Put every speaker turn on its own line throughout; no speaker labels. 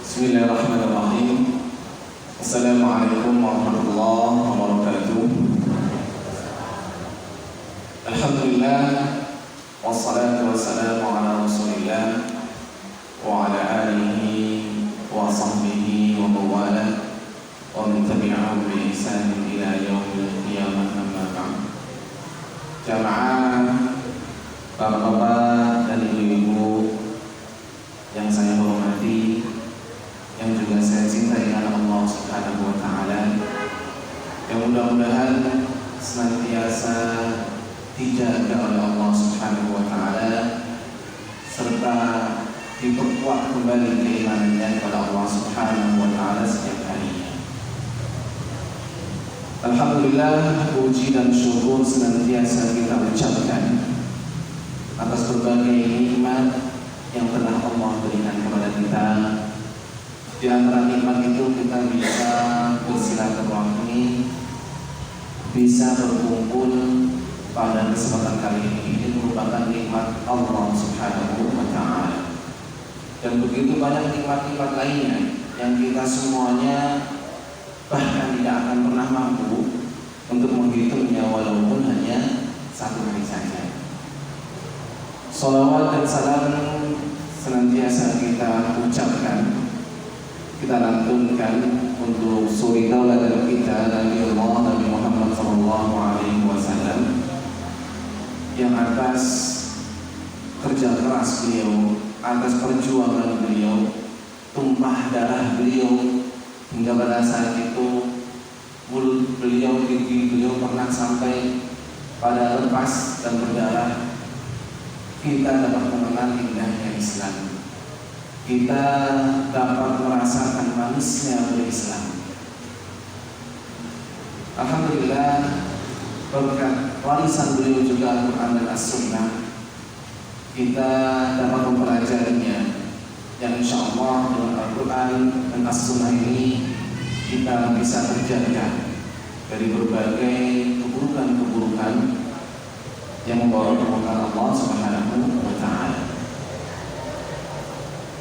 Bismillahirrahmanirrahim. Assalamualaikum warahmatullahi wabarakatuh. Alhamdulillah, wassalatu wassalamu ala rasulillah wa ala alihi wa sahbihi wa mawalah wa man tabi'ahum bi ihsanin ila yaumil qiyamah, amma ba'd. Jamaah, bapak-bapak dan ibu-ibu yang saya hormati, yang juga saya cintai karena Allah Subhanahu wa taala, yang mudah-mudahan senantiasa dijaga oleh Allah Subhanahu wa taala serta diperkuat kembali keimanannya kepada Allah Subhanahu wa taala setiap harinya. Alhamdulillah, puji dan syukur senantiasa kita ucapkan atas berbagai nikmat yang telah Allah berikan kepada kita. Di antara nikmat itu kita bisa bersilaturahmi, bisa berkumpul pada kesempatan kali ini. Ini merupakan nikmat Allah Subhanahu wa taala. Dan begitu banyak nikmat-nikmat lainnya yang kita semuanya bahkan tidak akan pernah mampu untuk menghitungnya walaupun hanya satu hari saja. Salawat dan salam senantiasa kita ucapkan, kita lantunkan untuk suri tauladan kita Nabi Muhammad SAW, yang atas kerja keras beliau, atas perjuangan beliau, tumpah darah beliau, hingga pada saat itu mulut beliau, gigi beliau pernah sampai pada lepas dan berdarah. Kita dapat mengenal indahnya Islam, kita dapat merasakan manisnya berislam. Alhamdulillah, berkat warisan beliau juga Al-Quran dan As-Sunnah, kita dapat mempelajarinya, yang insya Allah dengan Al-Quran dan As-Sunnah ini kita bisa terjaga dari berbagai keburukan-keburukan yang membawa kemurkaan Allah Subhanahu wa taala.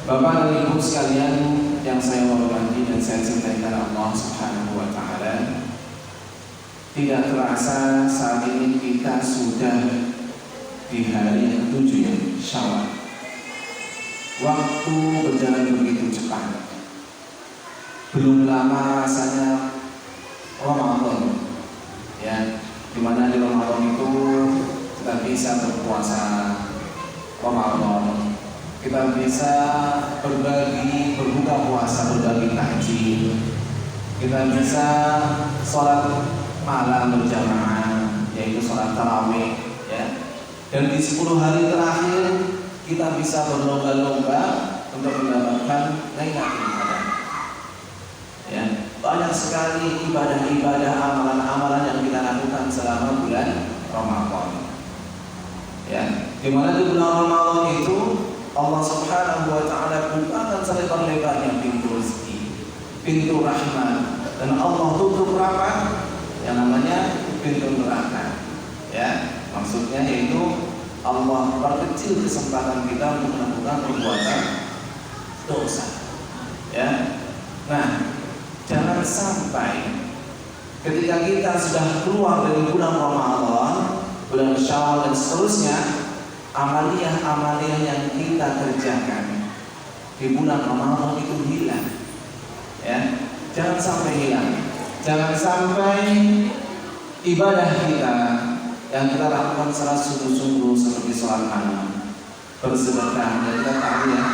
Bapak dan Ibu sekalian yang saya hormati dan saya cintai karena Allah Subhanahu wa taala, tidak terasa saat ini kita sudah di hari yang ke-7 ya, Syawal. Waktu berjalan begitu cepat. Belum lama rasanya Ramadan, ya, dimana di Ramadan itu kita bisa berpuasa Ramadan, kita bisa berbagi, berbuka puasa, berbagi takjil, kita bisa sholat malam berjamaah, yaitu sholat tarawih, ya. Dan di 10 hari terakhir kita bisa berlomba-lomba untuk mendapatkan Lailatul Qadar. Ya, banyak sekali ibadah-ibadah, amalan-amalan yang kita lakukan selama bulan Ramadan. Ya, di mana di bulan Ramadan itu Allah Subhanahu wa taala bukakan selebar-lebarnya pintu rezeki, pintu rahmat, dan Allah tutup rapat yang namanya pintu neraka. Ya, maksudnya yaitu Allah perkecil kesempatan kita untuk melakukan perbuatan dosa. Ya. Nah, jangan sampai ketika kita sudah keluar dari bulan Ramadan, bulan Syawal dan seterusnya, amaliyah-amaliyah yang kita kerjakan di bulan Ramadan itu hilang. Ya, jangan sampai hilang. Jangan sampai ibadah kita yang kita lakukan secara sungguh-sungguh seperti sholat malam, bersedekah, dan kita tahu ya,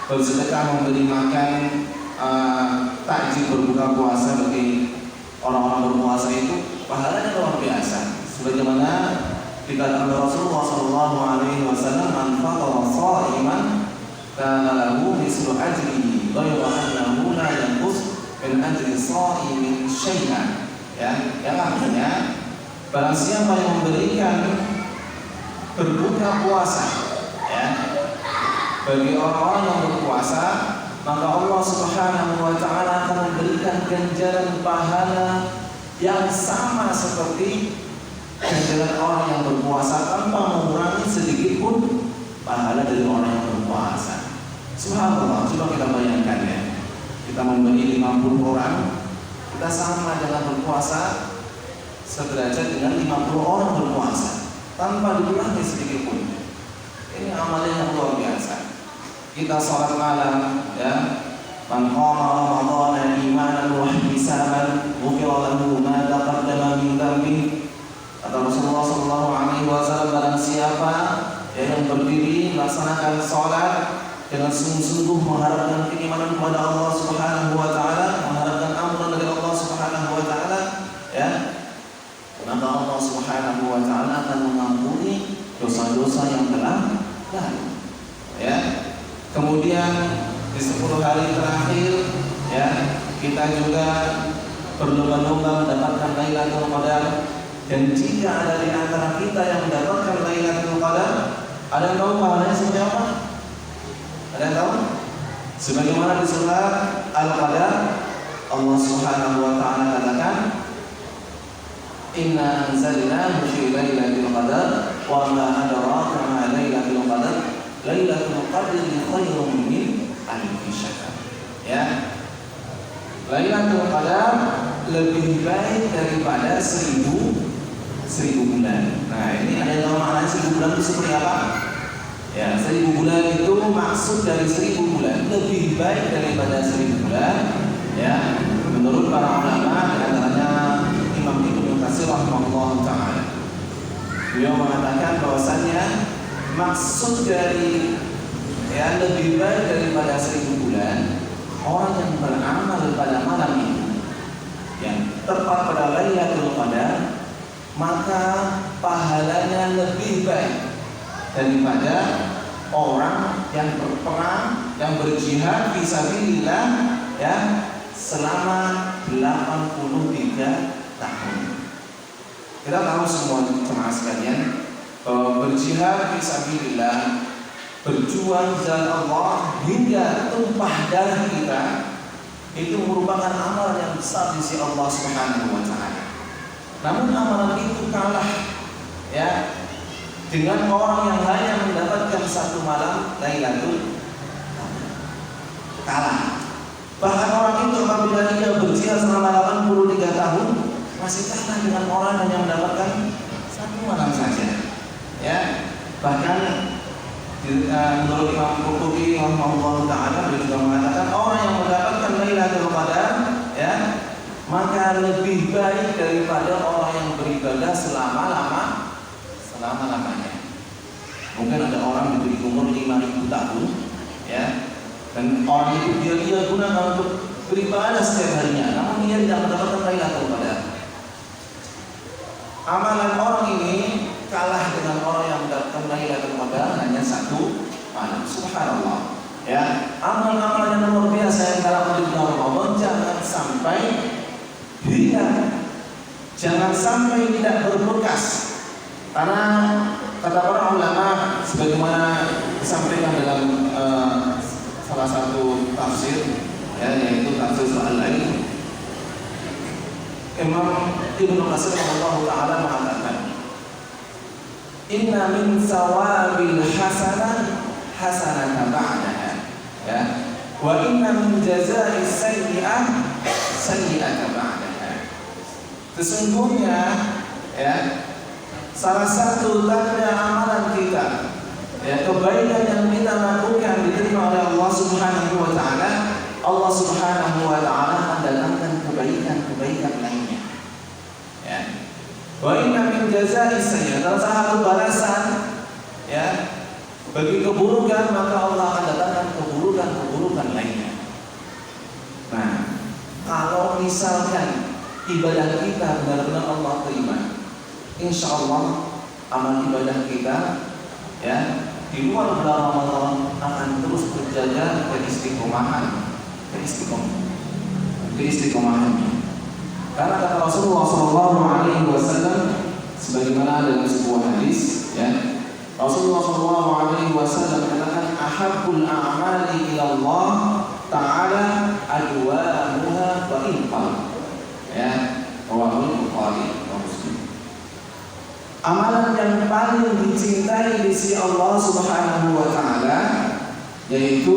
bersedekah, memberi makan, takjil, berbuka puasa bagi orang-orang berpuasa itu pahalanya luar biasa. Sebagaimana dikatakan Rasulullah SAW, "Man fatara sha'iman kana lahu mislu ajrihi ghayra annahu la yanqus min ajri sha'imin syai'an." Ya, yang artinya barang siapa yang memberikan berbuka puasa, ya, bagi orang-orang yang berpuasa, maka Allah Subhanahu wa taala akan memberikan ganjaran pahala yang sama seperti ganjaran orang yang berpuasa tanpa mengurangi sedikit pun pahala dari orang yang berpuasa. Subhanallah, coba kita bayangkan ya. kita memberi 50 orang, kita sama dengan berpuasa sederajat dengan 50 orang berpuasa tanpa dikurangi sedikit pun. Ini amalan yang luar biasa. Kita sholat malam, ya, man qama ramadhana imanan wa ihtisaban ghufira lahu ma taqaddama min dhanbi. Kata Rasulullah sallallahu alaihi wasallam, barang siapa yang berdiri melaksanakan sholat dengan sungguh-sungguh mengharapkan keimanan kepada Allah Subhanahu wa taala, mengharapkan ampunan dari Allah Subhanahu wa taala, ya, maka Allah Subhanahu wa taala akan mengampuni dosa-dosa yang telah lalu. Ya. Kemudian di 10 hari terakhir, ya, kita juga berlomba-lomba mendapatkan Lailatul Qadar. Dan jika ada di antara kita yang mendapatkan Lailatul Qadar, ada yang tahu pahalanya seperti apa? Ada yang tahu? Sebagaimana di surat Al-Qadar, Allah Subhanahu wa taala katakan, "Inna anzalnahu fi lailatul qadar wa ma adraka ma lailatul qadar lailatul qadri khairun min alfi syahr." Ya. Lailatul Qadar lebih baik daripada 1000 bulan. Nah, ini ada yang tahu maknanya 1000 bulan itu seperti apa? Ya, 1000 bulan itu maksud dari 1000 bulan lebih baik daripada 1000 bulan. Ya, menurut para ulama, antaranya Imam Ibnu Katsir rahimahullah taala. Beliau mengatakan bahwasannya maksud dari, ya, lebih baik daripada 1000 bulan, orang yang beramal pada malam itu yang tepat pada Lailatul Qadar, maka pahalanya lebih baik daripada orang yang berperang, yang berjihad fisabilillah, ya, selama 83 tahun. Kita tahu semua jemaah sekalian bahwa berjihad fisabilillah, berjuang jalan Allah hingga tumpah darah kita, itu merupakan amalan yang besar di sisi Allah Subhanahu wa taala. Namun amalan itu kalah, ya, dengan orang yang hanya mendapatkan satu malam Lailatul Qadar. Kalah. Bahkan orang itu apabila dia berjihad selama 83 tahun masih kalah dengan orang yang mendapatkan satu malam saja. Ya. Bahkan menurut Imam Qurtubi rahimahullah taala, beliau juga mengatakan orang yang mendapatkan Lailatul Qadar, ya, maka lebih baik daripada orang yang beribadah selama-lamanya. Mungkin ada orang diberi umur 5000 tahun, ya, dan orang itu dia gunakan untuk beribadah setiap harinya, namun dia tidak mendapatkan Lailatul Qadar. Amalan orang ini kalah dengan orang yang mendapatkan Lailatul Qadar hanya satu malam. Subhanallah. Ya, amal-amal yang luar biasa yang dalam bulan Ramadan jangan sampai hilang, jangan sampai tidak berbekas. Karena kata para ulama, sebagaimana disampaikan dalam salah satu tafsir, ya, yaitu tafsir Al-Lail, Imam Ibnu Katsir rahimahullah taala mengatakan, inna min sawabil hasanatan ba'daha, ya, wa inna min jazaa'i sayyi'atan ba'daha. Sesungguhnya, ya, salah satu tanda amalan kita, ya, kebaikan yang kita lakukan diterima oleh Allah Subhanahu wa taala, Allah Subhanahu wa taala mendatangkan kebaikan-kebaikan lainnya. Ya. Wa inna min jazaa'i sayyi'ah, salah satu balasan, ya, bagi keburukan, maka Allah akan datangkan keburukan lainnya. Nah, kalau misalkan ibadah kita benar-benar Allah terima, insya Allah amal ibadah kita, ya, di luar bulan Ramadan akan terus terjaga keistiqomahannya. Karena kata Rasulullah SAW, sebagaimana dalam sebuah hadis, ya, Rasulullah SAW katakan, ahabbul a'mali ila Allah Ta'ala adwamuha wa inqal. Ya, Rawahul Bukhari wa Muslim. Amalan yang paling dicintai di sisi Allah Subhanahu wa taala yaitu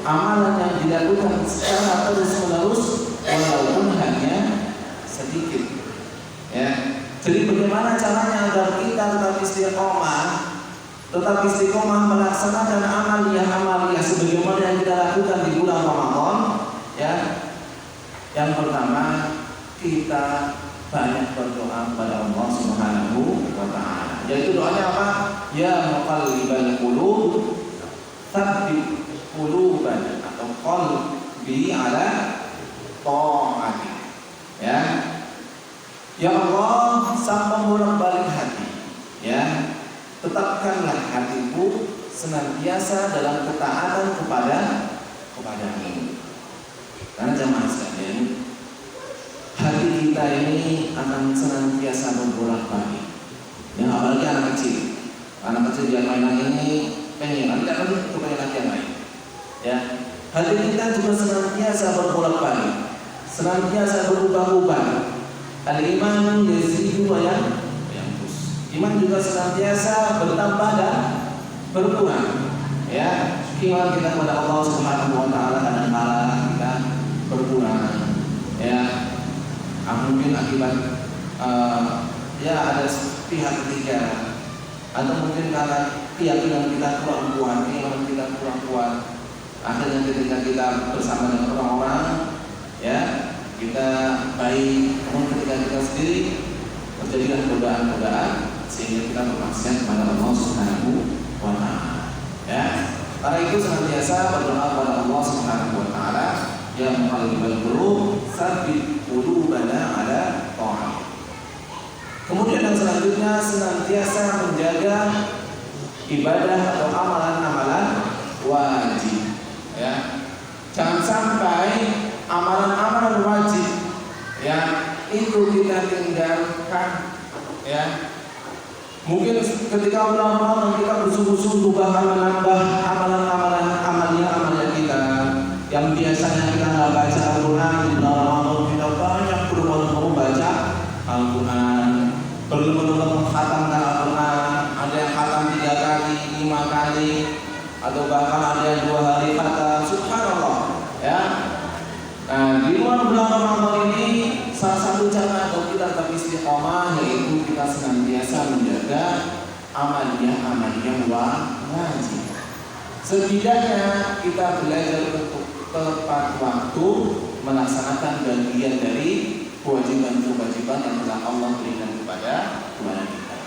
amalan yang dilakukan secara terus-menerus walaupun hanya sedikit. Ya. Jadi bagaimana caranya agar kita tetap istiqomah melaksanakan amaliyah sebagaimana yang kita lakukan di bulan Ramadan, ya. Yang pertama, kita banyak berdoa kepada Allah Subhanahu wa taala. Yaitu doanya apa? Ya muqallibal qulub, tsabbit qulubana atau qalbi ala ta'atik. Ya. Ya Allah, sang pembolak-balik hati, ya, tetapkanlah hatiku senantiasa dalam ketaatan kepadamu. Karena jemaah sekalian, hati kita ini akan senantiasa berbolak-balik. Ya, apalagi anak kecil. Anak kecil dia mainan ini pengen, nanti akan itu pengen lagi yang lain. Ya, hati kita juga senantiasa berbolak-balik, senantiasa berubah-ubah. Al-iman yazidu wa yanqus. Iman juga senantiasa bertambah dan berkurang. Ya, iman kita kepada Allah Subhanahu wa taala kadang-kala kita berkurang. Ya, mungkin akibat ya ada pihak ketiga, atau mungkin karena keyakinan kita kurang kuat, iman kita kurang kuat. Akhirnya ketika kita bersama dengan orang-orang, ya, kita baik, namun ketika kita sendiri terjadilah godaan-godaan sehingga kita bermaksiat kepada Allah Subhanahu wa taala. Ya, karena itu senantiasa berdoa kepada Allah Subhanahu wa taala, ya muqallibal qulub, tsabbit qulubana ala ta'atik. Kemudian yang selanjutnya, senantiasa menjaga ibadah atau amalan-amalan wajib. Ya, jangan sampai amalan-amalan wajib, ya, itu kita tinggalkan. Ya, mungkin ketika bulan Ramadan kita bersungguh-sungguh bahkan menambah amalan-amalan kita yang biasanya kita nggak baca Al-Quran. Di bulan Ramadan kita banyak berlomba-lomba membaca Al-Quran, berlomba-lomba mengkhatamkan Al-Quran. Ada yang khatam 3 kali, 5 kali, atau bahkan ada yang 2 hari khatam. Subhanallah, ya. Nah, di luar bulan Ramadan ini salah satu cara untuk kita tetap istiqomah yaitu kita senantiasa menjaga amaliyah wajib. Setidaknya kita belajar untuk tepat waktu melaksanakan bagian dari kewajiban-kewajiban yang telah Allah berikan kepada kita.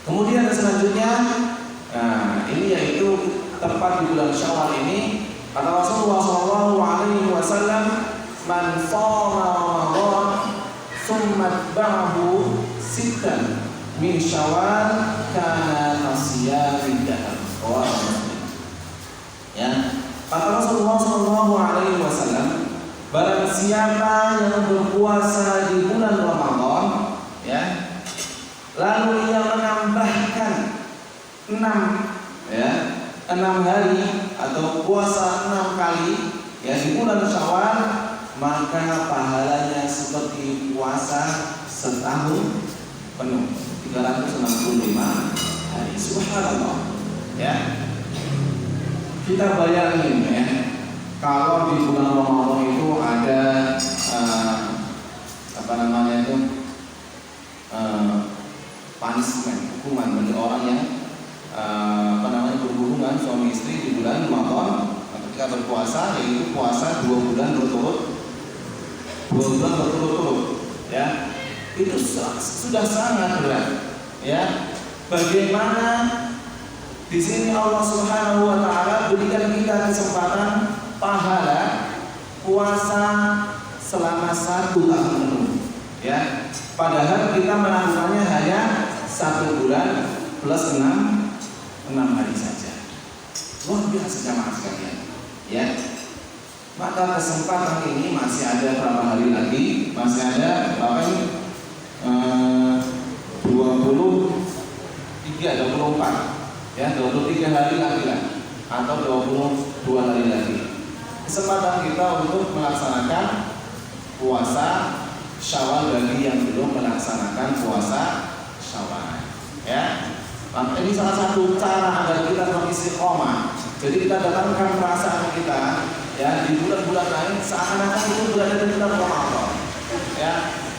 Kemudian selanjutnya, nah, ini yaitu tepat di bulan Syawal ini. Kata Rasulullah SAW, man shoma Ramadan summa ba'dahu sittan min Syawal kana kasiyamid dahr. Ya, kata Rasulullah SAW, barang siapa yang berpuasa di bulan Ramadan, ya, lalu ia menambahkan 6 hari atau puasa 6 kali, ya, di bulan Syawal, maka pahalanya seperti puasa setahun penuh, 365 hari. Subhanallah, ya. Kita bayangin, ya, kalau di bulan Ramadan itu ada punishment, hukuman bagi orang yang berhubungan suami istri di bulan Ramadan ketika berpuasa, yaitu puasa 2 bulan berturut-turut, ya. Itu sudah sangat berat, ya. Bagaimana di sini Allah Subhanahu wa taala berikan kita kesempatan pahala puasa selama 1 tahun penuh, ya. Padahal kita melakukannya hanya 1 bulan plus 6 hari saja. Luar biasa jemaah sekalian, ya. Maka kesempatan ini masih ada berapa hari lagi? Masih ada berapa ini? 24, ya, 23 hari lagi lah, atau 22 hari lagi. Kesempatan kita untuk melaksanakan puasa Syawal bagi yang belum melaksanakan puasa Syawal, ya. Maka Ini salah satu cara agar kita istiqomah. Jadi kita datangkan perasaan kita ya di bulan-bulan lain seakan-akan itu berada di bulan Ramadan. Ya,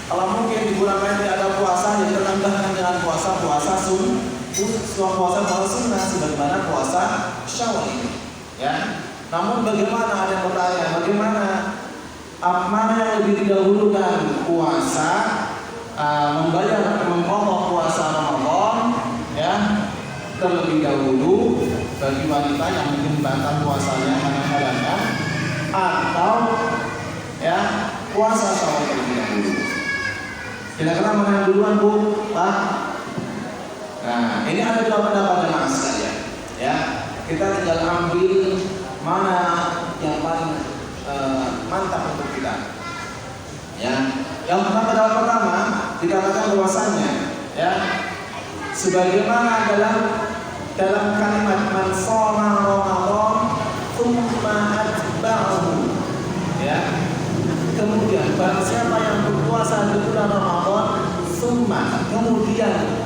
kalau mungkin di bulan lain tidak ada puasa, ya kita tambahkan dengan puasa sunnah sebagaimana puasa Syawal ini. Ya. Namun bagaimana, ada yang bertanya, bagaimana mana yang lebih didahulukan, puasa membayar mengqadha puasa Ramadan ya terlebih dahulu bagi wanita yang mungkin batal puasanya karena halangan, atau ya puasa Syawal terlebih dahulu. Kira-kira mana yang duluan, Bu? Pak? Nah, ini ada dua pendapat jemaah sekalian. Ya, kita tinggal ambil mana yang paling mantap untuk kita. Ya, yang pertama dikatakan bahwasannya, ya, sebagaimana dalam kalimat man shoma Ramadan tsumma atba'ahu, ya. Kemudian barang siapa yang berpuasa di bulan Ramadan tsumma, kemudian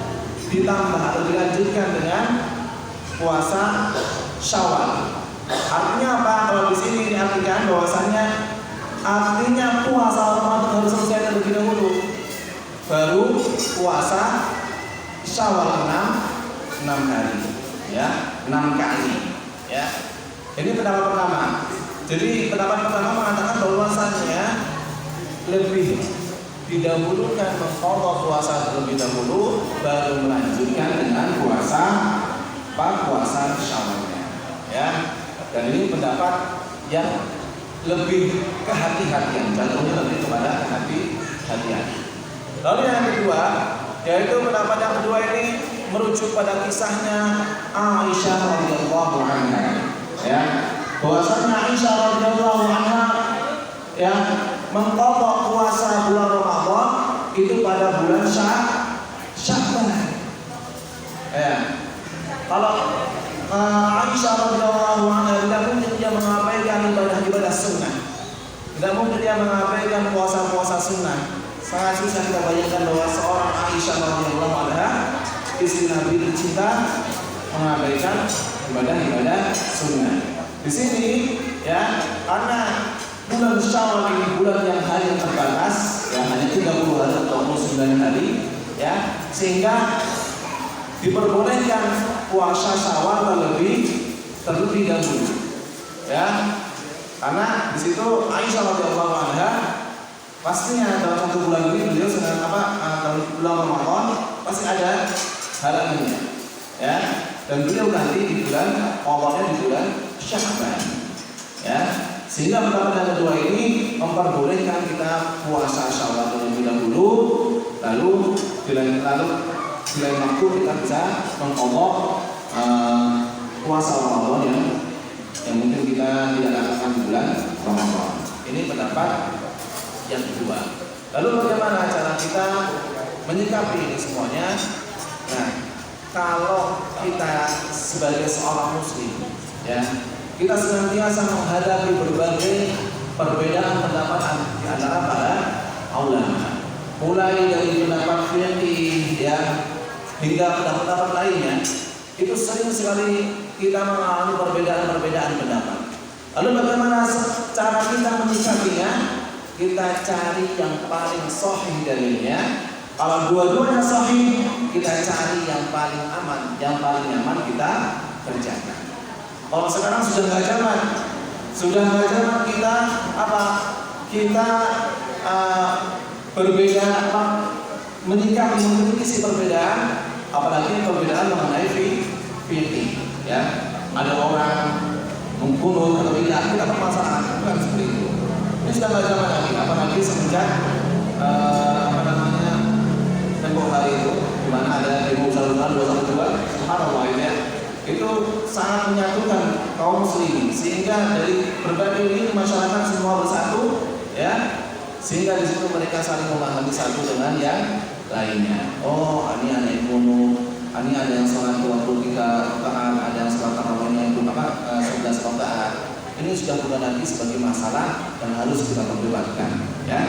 ditambah atau dilanjutkan dengan puasa Syawal. Artinya apa? Kalau di sini diartikan bahwasannya artinya puasa Ramadan harus selesai terlebih dahulu, baru puasa Syawal 6 hari, ya, 6 kali, ya. Ini pendapat pertama. Jadi pendapat pertama mengatakan bahwasannya lebih didahulukan mengqadha puasa terlebih dahulu, baru melanjutkan dengan puasa Syawalnya, ya. Dan ini pendapat yang lebih kehati-hatian, cenderungnya lebih kepada kehati-hatian. Lalu yang kedua, yaitu pendapat yang kedua ini merujuk pada kisahnya Aisyah radhiyallahu anha, ya. Bahwasanya Aisyah radhiyallahu anha ya mengqadha puasa bulan Ramadan itu pada bulan Sya'ban. Ya. Kalau Aisyah radhiyallahu anha tidak mungkin dia mengabaikan ibadah sunnah, tidak mungkin dia mengabaikan puasa sunnah. Sangat susah kita bayangkan bahwa seorang Aisyah radhiyallahu anha, istri Nabi tercinta, mengabaikan ibadah sunnah. Di sini ya, karena bulan Syawal ini bulan yang hari yang terbatas, ya hanya 30 hari atau 29 hari, ya, sehingga diperbolehkan puasa Syawal terlebih dahulu, ya, karena di situ Aisyah radhiyallahu anha pastinya dalam satu bulan ini beliau sedang dalam bulan Ramadan pasti ada halangannya, ya, dan beliau nanti di bulan awalnya di bulan Sya'ban, ya, sehingga pendapat yang kedua ini memperbolehkan kita puasa Syawal terlebih dahulu, lalu di lain waktu kita bisa mengqadha puasa Ramadan yang mungkin kita tidak lakukan di bulan Ramadan. Ini pendapat yang kedua. Lalu bagaimana cara kita menyikapi ini semuanya? Nah, kalau kita sebagai seorang muslim, ya, kita senantiasa menghadapi berbagai perbedaan pendapat di antara para ulama, mulai dari pendapat fikih, ya, hingga pendapat lainnya. Itu sering sekali kita mengalami perbedaan pendapat. Lalu bagaimana cara kita menyikapinya? Kita cari yang paling sahih dalilnya. Kalau dua-duanya sahih, kita cari yang paling aman, yang paling nyaman kita kerjakan. Kalau sekarang sudah nggak zaman kita Kita berbeda menyikapi mengkritisi perbedaan, apalagi perbedaan mengenai fikih, ya. Ada orang membunuh atau tidak, kita permasalahan bukan seperti itu. Ini sudah nggak zaman lagi, apalagi semenjak tempoh hari itu, di mana ada demo usaha 212, subhanallah, ya. Itu sangat menyatukan kaum muslimin, sehingga dari berbagai lini masyarakat semua bersatu, ya, sehingga di situ mereka saling memahami satu dengan yang lainnya. Oh, ini ada yang bunuh, ini ada yang sholat 23 rakaat, ada yang sholat tarawihnya itu 11 rakaat. Ini sudah bukan lagi sebagai masalah yang harus kita perdebatkan, ya.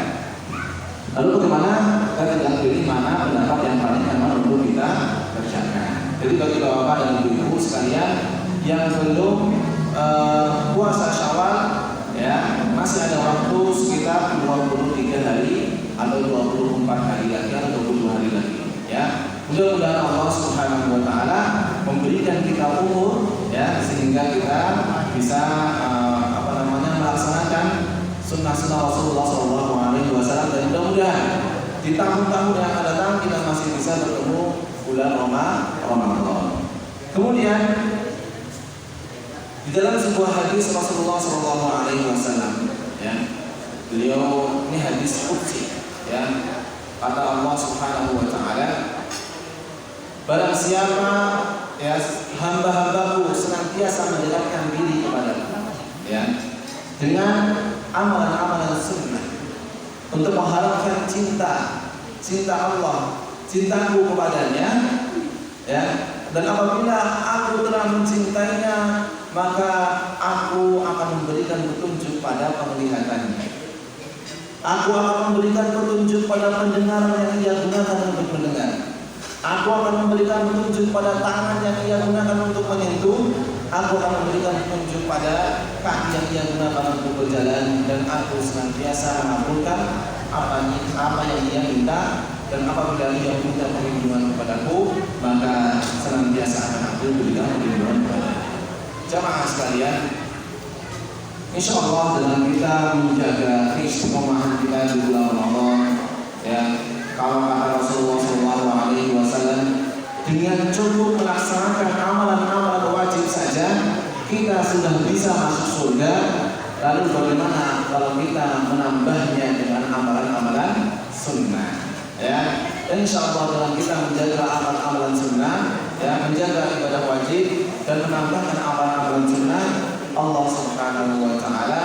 Lalu bagaimana kita tinggal pilih mana pendapat yang paling nyaman untuk kita kerjakan. Jadi Jadi bagi bapak dan ibu-ibu sekalian yang belum puasa Syawal, ya masih ada waktu sekitar 23 hari atau 24 hari lagi atau 22 hari lagi, ya. Mudah-mudahan Allah Subhanahu wa taala memberikan kita umur, ya, sehingga kita bisa melaksanakan sunnah-sunnah Rasulullah SAW, dan mudah-mudahan di tahun-tahun yang akan datang kita masih bisa bertemu bulan Ramadan. Kemudian di dalam sebuah hadis Rasulullah SAW, ya, beliau ini hadis qudsi, ya, kata Allah Subhanahu wa taala, barang siapa, ya, hamba-hambaku senantiasa mendekatkan diri kepadaku, ya, dengan amalan-amalan sunnah untuk mengharapkan cinta Allah, cintaku kepadanya, ya, dan apabila aku telah mencintainya, maka aku akan memberikan petunjuk pada penglihatannya, aku akan memberikan petunjuk pada pendengar yang ia gunakan untuk mendengar, aku akan memberikan petunjuk pada tangan yang ia gunakan untuk menyentuh, aku akan memberikan petunjuk pada kaki yang ia gunakan untuk berjalan, dan aku senantiasa mengabulkan apa yang ia minta, dan apabila ia minta perlindungan kepadaku, maka senantiasa akan aku berikan perlindungan kepadanya. Jamaah sekalian, insya Allah dengan kita menjaga keistiqomahan kita di bulan Ramadan, ya, kalau kata Rasulullah SAW, dengan cukup melaksanakan amalan-amalan wajib saja kita sudah bisa masuk surga. Lalu bagaimana kalau kita menambahnya dengan amalan-amalan sunnah, ya? Dan insya Allah dengan kita menjaga amalan-amalan sunnah, ya, menjaga ibadah wajib dan menambahkan amalan-amalan sunnah, Allah Subhanahu wa taala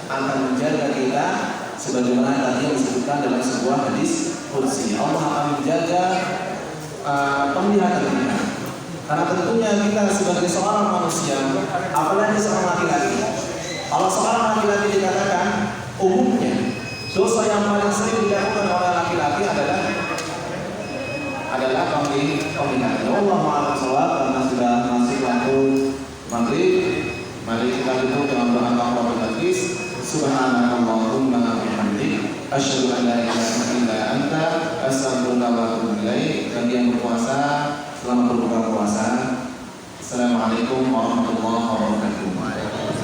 akan menjaga kita sebagaimana tadi yang disebutkan dalam sebuah hadis qudsi. Allah akan menjaga penglihatan kita. Karena tentunya kita sebagai seorang manusia, apalagi seorang laki-laki, kalau seorang laki-laki dikatakan umumnya dosa yang paling sering dilakukan oleh laki-laki adalah penglihatan. Wallahu a'lam bishawab. Karena sudah masuk waktu maghrib, mari kita tutup dengan doa Allahumma barik. Subhanallahumma wa bihamdik, asyhadu an la ilaha illa anta, astaghfiruka wa atubu ilaik. Bagi yang berpuasa, selamat berbuka puasa. Assalamualaikum warahmatullahi wabarakatuh.